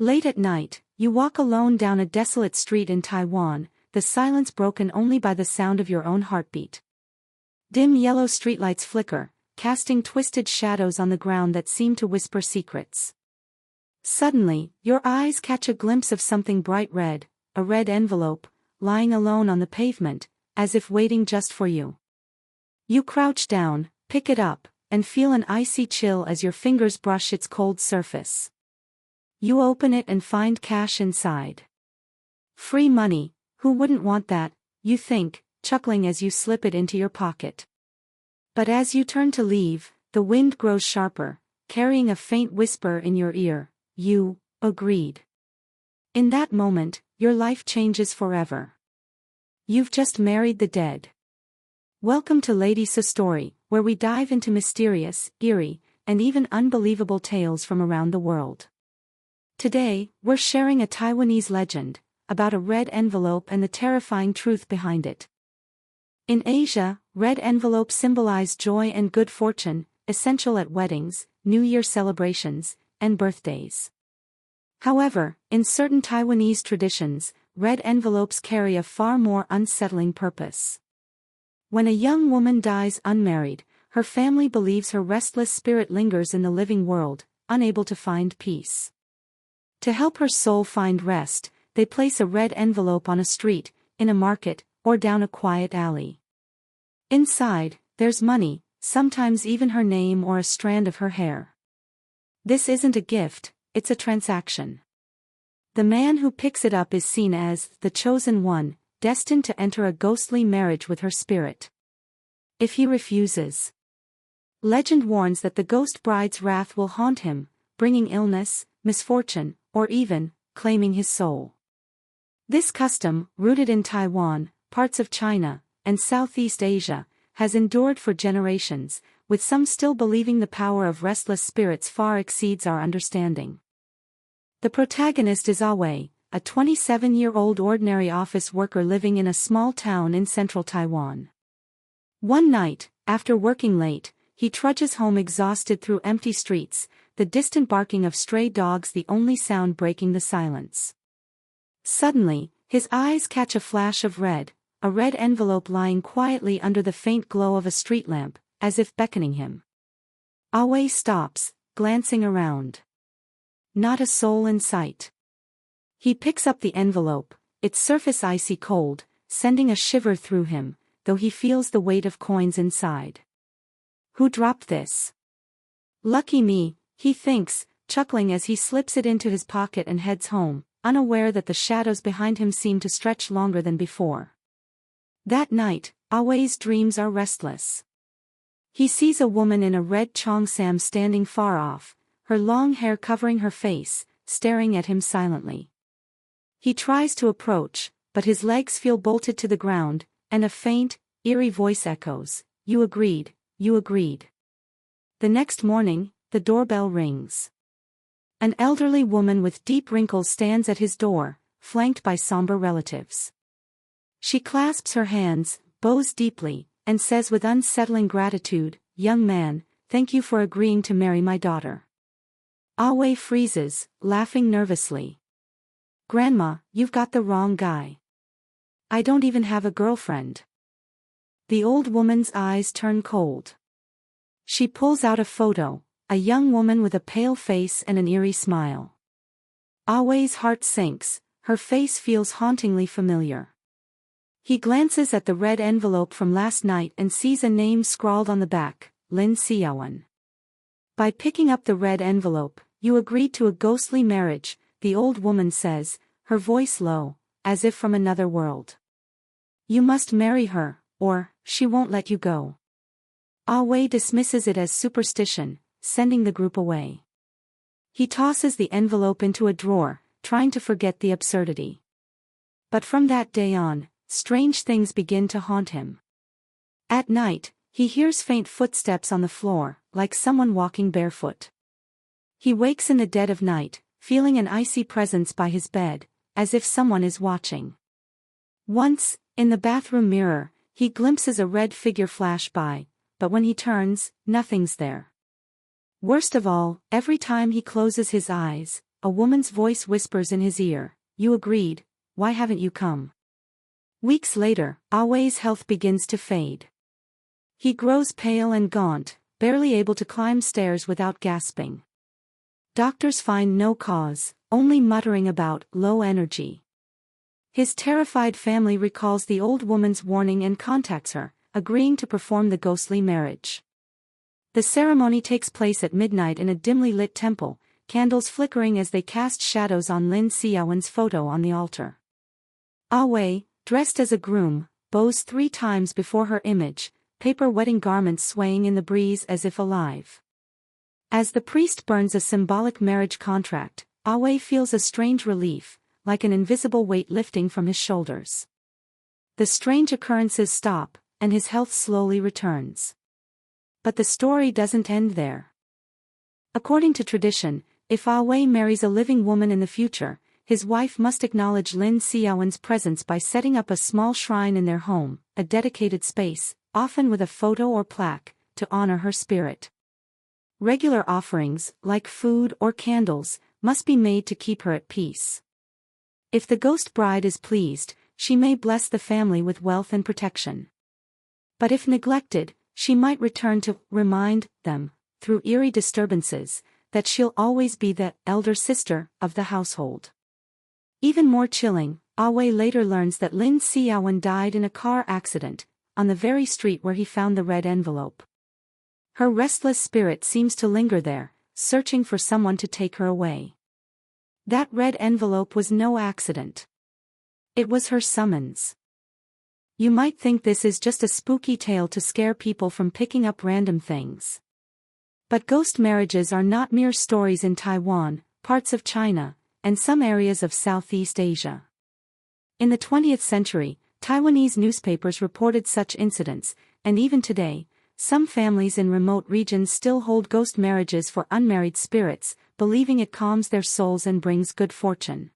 Late at night, you walk alone down a desolate street in Taiwan, the silence broken only by the sound of your own heartbeat. Dim yellow streetlights flicker, casting twisted shadows on the ground that seem to whisper secrets. Suddenly, your eyes catch a glimpse of something bright red, a red envelope, lying alone on the pavement, as if waiting just for you. You crouch down, pick it up, and feel an icy chill as your fingers brush its cold surface. You open it and find cash inside. Free money, who wouldn't want that, you think, chuckling as you slip it into your pocket. But as you turn to leave, the wind grows sharper, carrying a faint whisper in your ear, "You agreed." In that moment, your life changes forever. You've just married the dead. Welcome to Lady Siou Story, where we dive into mysterious, eerie, and even unbelievable tales from around the world. Today, we're sharing a Taiwanese legend about a red envelope and the terrifying truth behind it. In Asia, red envelopes symbolize joy and good fortune, essential at weddings, New Year celebrations, and birthdays. However, in certain Taiwanese traditions, red envelopes carry a far more unsettling purpose. When a young woman dies unmarried, her family believes her restless spirit lingers in the living world, unable to find peace. To help her soul find rest, they place a red envelope on a street, in a market, or down a quiet alley. Inside, there's money, sometimes even her name or a strand of her hair. This isn't a gift, it's a transaction. The man who picks it up is seen as the chosen one, destined to enter a ghostly marriage with her spirit. If he refuses, legend warns that the ghost bride's wrath will haunt him, bringing illness, misfortune, or even claiming his soul. This custom, rooted in Taiwan, parts of China, and Southeast Asia, has endured for generations, with some still believing the power of restless spirits far exceeds our understanding. The protagonist is Awei, a 27-year-old ordinary office worker living in a small town in central Taiwan. One night, after working late, he trudges home exhausted through empty streets, the distant barking of stray dogs the only sound breaking the silence. Suddenly, his eyes catch a flash of red, a red envelope lying quietly under the faint glow of a street lamp, as if beckoning him. Awei stops, glancing around. Not a soul in sight. He picks up the envelope, its surface icy cold, sending a shiver through him, though he feels the weight of coins inside. Who dropped this? Lucky me, he thinks, chuckling as he slips it into his pocket and heads home, unaware that the shadows behind him seem to stretch longer than before. That night, Awei's dreams are restless. He sees a woman in a red cheongsam standing far off, her long hair covering her face, staring at him silently. He tries to approach, but his legs feel bolted to the ground, and a faint, eerie voice echoes, "You agreed, you agreed." The next morning, the doorbell rings. An elderly woman with deep wrinkles stands at his door, flanked by somber relatives. She clasps her hands, bows deeply, and says with unsettling gratitude, "Young man, thank you for agreeing to marry my daughter." Awei freezes, laughing nervously. "Grandma, you've got the wrong guy. I don't even have a girlfriend." The old woman's eyes turn cold. She pulls out a photo, a young woman with a pale face and an eerie smile. Awei's heart sinks, her face feels hauntingly familiar. He glances at the red envelope from last night and sees a name scrawled on the back, Lin Xiaowen. By picking up the red envelope, you agreed to a ghostly marriage, the old woman says, her voice low, as if from another world. You must marry her, or she won't let you go. Awei dismisses it as superstition, sending the group away. He tosses the envelope into a drawer, trying to forget the absurdity. But from that day on, strange things begin to haunt him. At night, he hears faint footsteps on the floor, like someone walking barefoot. He wakes in the dead of night, feeling an icy presence by his bed, as if someone is watching. Once, in the bathroom mirror, he glimpses a red figure flash by, but when he turns, nothing's there. Worst of all, every time he closes his eyes, a woman's voice whispers in his ear, "You agreed, why haven't you come?" Weeks later, Awei's health begins to fade. He grows pale and gaunt, barely able to climb stairs without gasping. Doctors find no cause, only muttering about low energy. His terrified family recalls the old woman's warning and contacts her, agreeing to perform the ghostly marriage. The ceremony takes place at midnight in a dimly lit temple, candles flickering as they cast shadows on Lin Xiaowen's photo on the altar. Awei, dressed as a groom, bows 3 times before her image, paper wedding garments swaying in the breeze as if alive. As the priest burns a symbolic marriage contract, Awei feels a strange relief, like an invisible weight lifting from his shoulders. The strange occurrences stop, and his health slowly returns. But the story doesn't end there. According to tradition, if Awei marries a living woman in the future, his wife must acknowledge Lin Xiaowen's presence by setting up a small shrine in their home, a dedicated space, often with a photo or plaque, to honor her spirit. Regular offerings, like food or candles, must be made to keep her at peace. If the ghost bride is pleased, she may bless the family with wealth and protection. But if neglected, she might return to remind them, through eerie disturbances, that she'll always be the elder sister of the household. Even more chilling, Awei later learns that Lin Xiaowen died in a car accident, on the very street where he found the red envelope. Her restless spirit seems to linger there, searching for someone to take her away. That red envelope was no accident. It was her summons. You might think this is just a spooky tale to scare people from picking up random things. But ghost marriages are not mere stories in Taiwan, parts of China, and some areas of Southeast Asia. In the 20th century, Taiwanese newspapers reported such incidents, and even today, some families in remote regions still hold ghost marriages for unmarried spirits, believing it calms their souls and brings good fortune.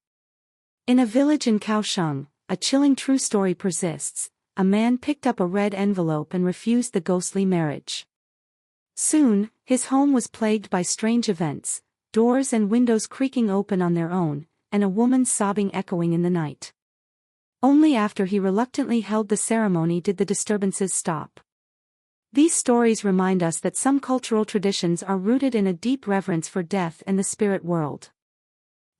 In a village in Kaohsiung, a chilling true story persists. A man picked up a red envelope and refused the ghostly marriage. Soon, his home was plagued by strange events, doors and windows creaking open on their own, and a woman sobbing echoing in the night. Only after he reluctantly held the ceremony did the disturbances stop. These stories remind us that some cultural traditions are rooted in a deep reverence for death and the spirit world.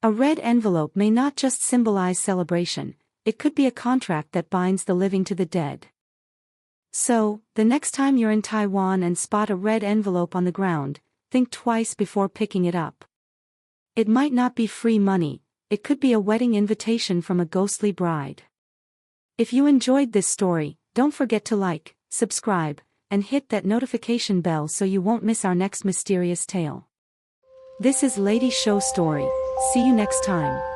A red envelope may not just symbolize celebration, it could be a contract that binds the living to the dead. So, the next time you're in Taiwan and spot a red envelope on the ground, think twice before picking it up. It might not be free money, it could be a wedding invitation from a ghostly bride. If you enjoyed this story, don't forget to like, subscribe, and hit that notification bell so you won't miss our next mysterious tale. This is Lady Siou Story. See you next time.